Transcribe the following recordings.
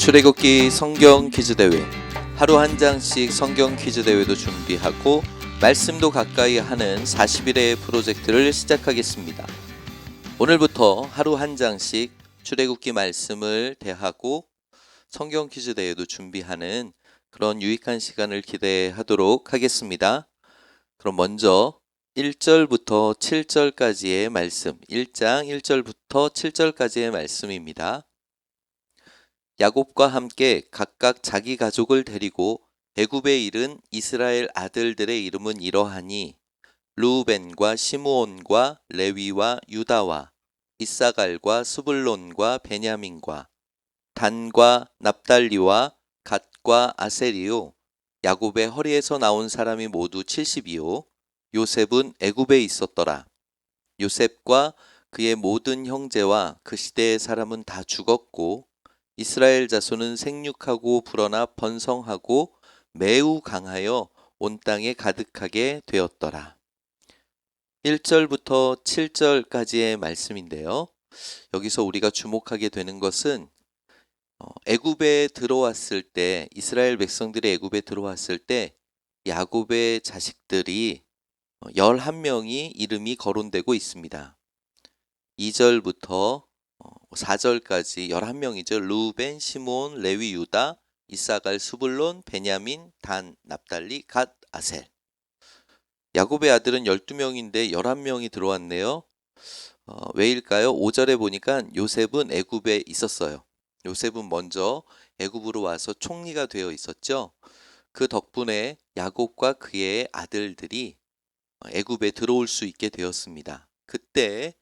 출애굽기 성경 퀴즈 대회, 하루 한 장씩 성경 퀴즈 대회도 준비하고 말씀도 가까이 하는 40일의 프로젝트를 시작하겠습니다. 오늘부터 하루 한 장씩 출애굽기 말씀을 대하고 성경 퀴즈 대회도 준비하는 그런 유익한 시간을 기대하도록 하겠습니다. 그럼 먼저 1절부터 7절까지의 말씀, 1장 1절부터 7절까지의 말씀입니다. 야곱과 함께 각각 자기 가족을 데리고 애굽에 이른 이스라엘 아들들의 이름은 이러하니 르우벤과 시므온과 레위와 유다와 이사갈과 스불론과 베냐민과 단과 납달리와 갓과 아셀이요, 야곱의 허리에서 나온 사람이 모두 70이요. 요셉은 애굽에 있었더라. 요셉과 그의 모든 형제와 그 시대의 사람은 다 죽었고 이스라엘 자손은 생육하고 불어나 번성하고 매우 강하여 온 땅에 가득하게 되었더라. 1절부터 7절까지의 말씀인데요. 여기서 우리가 주목하게 되는 것은 애굽에 들어왔을 때, 이스라엘 백성들이 애굽에 들어왔을 때 야곱의 자식들이 11명이 이름이 거론되고 있습니다. 2절부터 4절까지 11명이죠. 르우벤, 시므온, 레위, 유다, 이사갈, 스불론, 베냐민, 단, 납달리, 갓, 아셀. 야곱의 아들은 12명인데 11명이 들어왔네요. 왜일까요? 5절에 보니까 요셉은 애굽에 있었어요. 요셉은 먼저 애굽으로 와서 총리가 되어 있었죠. 그 덕분에 야곱과 그의 아들들이 애굽에 들어올 수 있게 되었습니다. 그때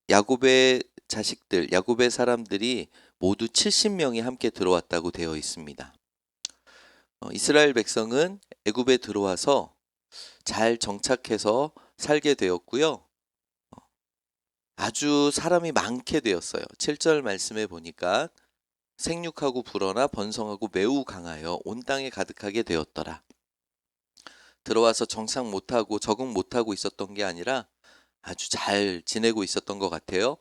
야곱의 자식들, 야곱의 사람들이 모두 70명이 함께 들어왔다고 되어 있습니다. 이스라엘 백성은 애굽에 들어와서 잘 정착해서 살게 되었고요. 아주 사람이 많게 되었어요. 7절 말씀에 보니까 생육하고 불어나 번성하고 매우 강하여 온 땅에 가득하게 되었더라. 들어와서 정착 못하고 적응 못하고 있었던 게 아니라 아주 잘 지내고 있었던 것 같아요.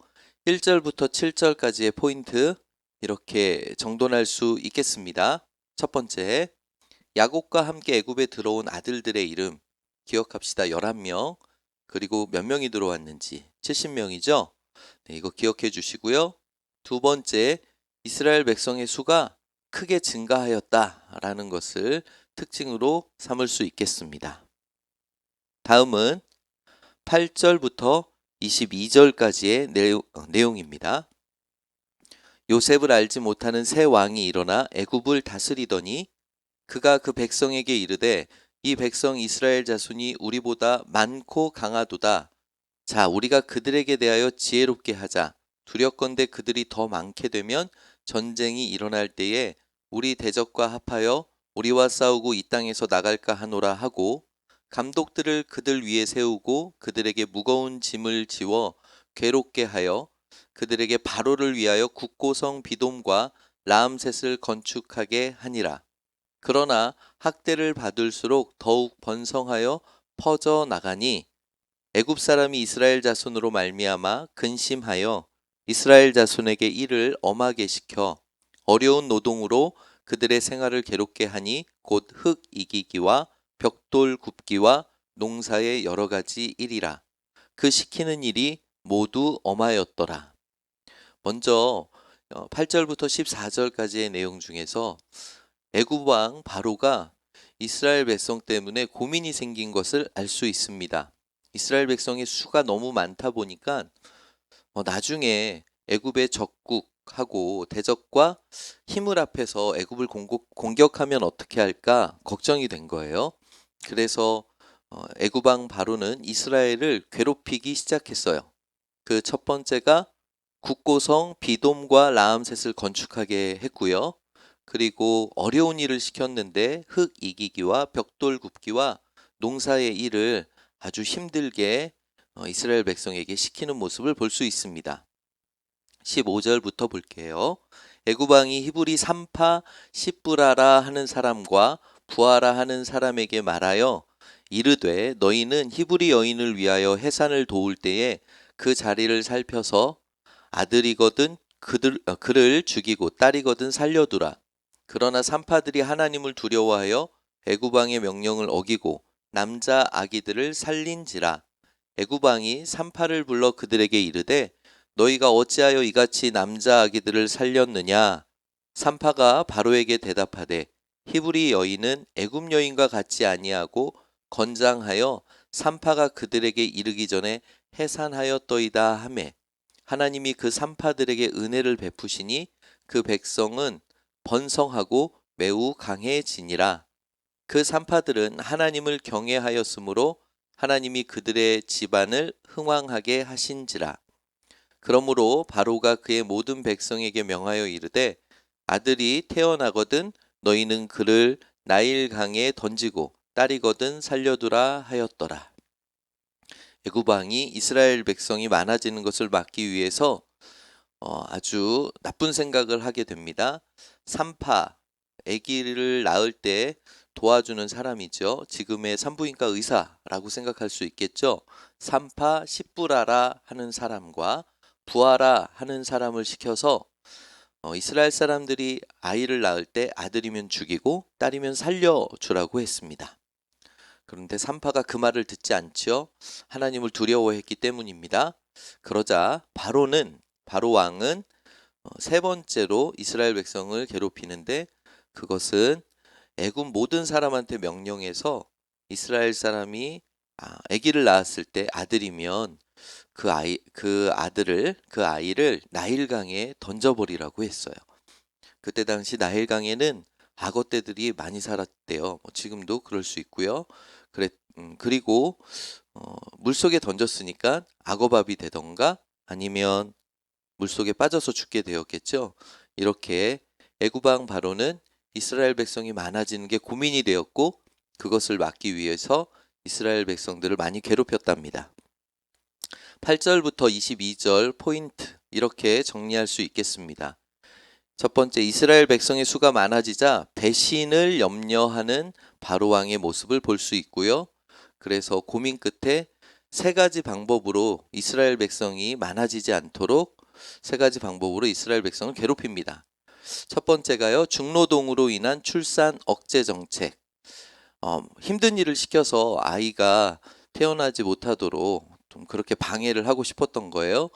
1절부터 7절까지의 포인트 이렇게 정돈할 수 있겠습니다. 첫 번째, 야곱과 함께 애굽에 들어온 아들들의 이름 기억합시다. 11명. 그리고 몇 명이 들어왔는지 70명이죠. 네, 이거 기억해 주시고요. 두 번째, 이스라엘 백성의 수가 크게 증가하였다라는 것을 특징으로 삼을 수 있겠습니다. 다음은 8절부터 22절까지의 내용입니다. 요셉을 알지 못하는 새 왕이 일어나 애굽을 다스리더니 그가 그 백성에게 이르되 이 백성 이스라엘 자손이 우리보다 많고 강하도다. 자, 우리가 그들에게 대하여 지혜롭게 하자. 두렵건대 그들이 더 많게 되면 전쟁이 일어날 때에 우리 대적과 합하여 우리와 싸우고 이 땅에서 나갈까 하노라 하고 감독들을 그들 위에 세우고 그들에게 무거운 짐을 지워 괴롭게 하여 그들에게 바로를 위하여 국고성 비돔과 라암셋을 건축하게 하니라. 그러나 학대를 받을수록 더욱 번성하여 퍼져 나가니 애굽 사람이 이스라엘 자손으로 말미암아 근심하여 이스라엘 자손에게 일을 엄하게 시켜 어려운 노동으로 그들의 생활을 괴롭게 하니 곧 흙 이기기와 벽돌 굽기와 농사의 여러 가지 일이라. 그 시키는 일이 모두 엄하였더라. 먼저 8절부터 14절까지의 내용 중에서 애굽 왕 바로가 이스라엘 백성 때문에 고민이 생긴 것을 알 수 있습니다. 이스라엘 백성의 수가 너무 많다 보니까 나중에 애굽의 적국하고 대적과 힘을 합해서 애굽을 공격하면 어떻게 할까 걱정이 된 거예요. 그래서 애굽 왕 바로는 이스라엘을 괴롭히기 시작했어요. 그 첫 번째가 국고성 비돔과 라암셋을 건축하게 했고요. 그리고 어려운 일을 시켰는데 흙 이기기와 벽돌 굽기와 농사의 일을 아주 힘들게 이스라엘 백성에게 시키는 모습을 볼 수 있습니다. 15절부터 볼게요. 애굽 왕이 히브리 삼파 시브라라 하는 사람과 부하라 하는 사람에게 말하여 이르되 너희는 히브리 여인을 위하여 해산을 도울 때에 그 자리를 살펴서 아들이거든 그를 죽이고 딸이거든 살려두라. 그러나 산파들이 하나님을 두려워하여 애굽 왕의 명령을 어기고 남자 아기들을 살린지라. 애굽 왕이 산파를 불러 그들에게 이르되 너희가 어찌하여 이같이 남자 아기들을 살렸느냐? 산파가 바로에게 대답하되 히브리 여인은 애굽 여인과 같지 아니하고 건장하여 산파가 그들에게 이르기 전에 해산하였더이다 하매 하나님이 그 산파들에게 은혜를 베푸시니 그 백성은 번성하고 매우 강해지니라. 그 산파들은 하나님을 경외하였으므로 하나님이 그들의 집안을 흥왕하게 하신지라. 그러므로 바로가 그의 모든 백성에게 명하여 이르되 아들이 태어나거든 너희는 그를 나일 강에 던지고 딸이거든 살려두라 하였더라. 애굽 왕이 이스라엘 백성이 많아지는 것을 막기 위해서 아주 나쁜 생각을 하게 됩니다. 산파, 아기를 낳을 때 도와주는 사람이죠. 지금의 산부인과 의사라고 생각할 수 있겠죠. 산파 십부라라 하는 사람과 부하라 하는 사람을 시켜서 이스라엘 사람들이 아이를 낳을 때 아들이면 죽이고 딸이면 살려주라고 했습니다. 그런데 산파가 그 말을 듣지 않죠. 하나님을 두려워했기 때문입니다. 그러자 바로 왕은 세 번째로 이스라엘 백성을 괴롭히는데 그것은 애굽 모든 사람한테 명령해서 이스라엘 사람이 아기를 낳았을 때 아들이면 그 아이를 나일강에 던져버리라고 했어요. 그때 당시 나일강에는 악어떼들이 많이 살았대요. 지금도 그럴 수 있고요. 그리고 물속에 던졌으니까 악어밥이 되던가 아니면 물속에 빠져서 죽게 되었겠죠. 이렇게 애굽 왕 바로는 이스라엘 백성이 많아지는 게 고민이 되었고 그것을 막기 위해서 이스라엘 백성들을 많이 괴롭혔답니다. 8절부터 22절 포인트 이렇게 정리할 수 있겠습니다. 첫 번째, 이스라엘 백성의 수가 많아지자 배신을 염려하는 바로 왕의 모습을 볼 수 있고요. 그래서 고민 끝에 세 가지 방법으로 이스라엘 백성이 많아지지 않도록 세 가지 방법으로 이스라엘 백성을 괴롭힙니다. 첫 번째가요, 중노동으로 인한 출산 억제 정책. 힘든 일을 시켜서 아이가 태어나지 못하도록 좀 그렇게 방해를 하고 싶었던 거예요.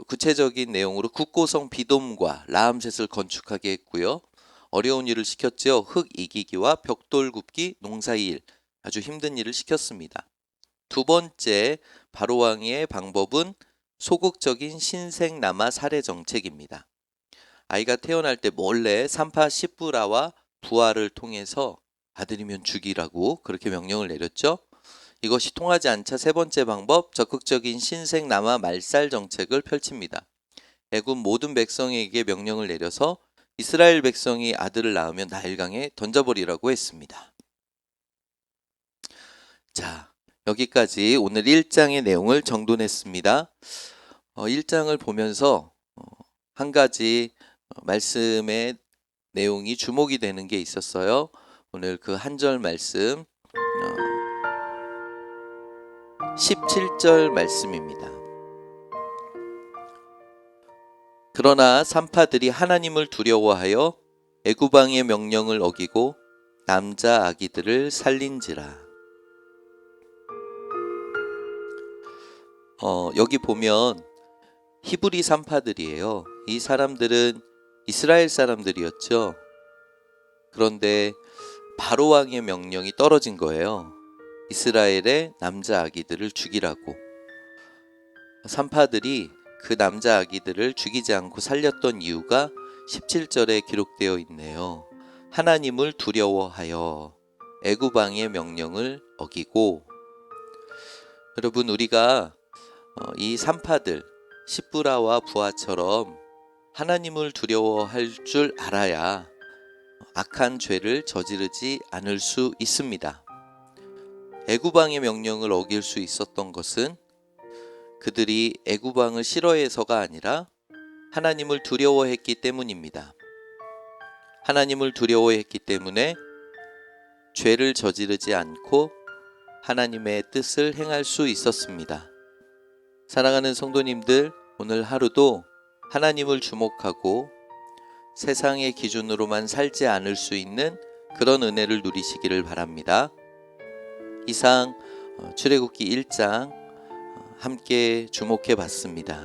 구체적인 내용으로 국고성 비돔과 라암셋을 건축하게 했고요. 어려운 일을 시켰죠. 흙 이기기와 벽돌 굽기, 농사일, 아주 힘든 일을 시켰습니다. 두 번째 바로 왕의 방법은 소극적인 신생남아 살해 정책입니다. 아이가 태어날 때 몰래 산파 십부라와 부하를 통해서 아들이면 죽이라고 그렇게 명령을 내렸죠. 이것이 통하지 않자 세 번째 방법, 적극적인 신생남아 말살 정책을 펼칩니다. 애굽 모든 백성에게 명령을 내려서 이스라엘 백성이 아들을 낳으면 나일강에 던져버리라고 했습니다. 자, 여기까지 오늘 1장의 내용을 정돈했습니다. 1장을 보면서 한 가지 말씀의 내용이 주목이 되는 게 있었어요. 오늘 그 한 절 말씀 17절 말씀입니다. 그러나 산파들이 하나님을 두려워하여 애굽 왕의 명령을 어기고 남자 아기들을 살린지라. 여기 보면 히브리 산파들이에요. 이 사람들은 이스라엘 사람들이었죠. 그런데 바로 왕의 명령이 떨어진 거예요. 이스라엘의 남자 아기들을 죽이라고. 산파들이 그 남자 아기들을 죽이지 않고 살렸던 이유가 17절에 기록되어 있네요. 하나님을 두려워하여 애굽 왕의 명령을 어기고. 여러분, 우리가 이 산파들 십부라와 부하처럼 하나님을 두려워할 줄 알아야 악한 죄를 저지르지 않을 수 있습니다. 애굽 왕의 명령을 어길 수 있었던 것은 그들이 애굽 왕을 싫어해서가 아니라 하나님을 두려워했기 때문입니다. 하나님을 두려워했기 때문에 죄를 저지르지 않고 하나님의 뜻을 행할 수 있었습니다. 사랑하는 성도님들, 오늘 하루도 하나님을 주목하고 세상의 기준으로만 살지 않을 수 있는 그런 은혜를 누리시기를 바랍니다. 이상 출애굽기 1장 함께 주목해 봤습니다.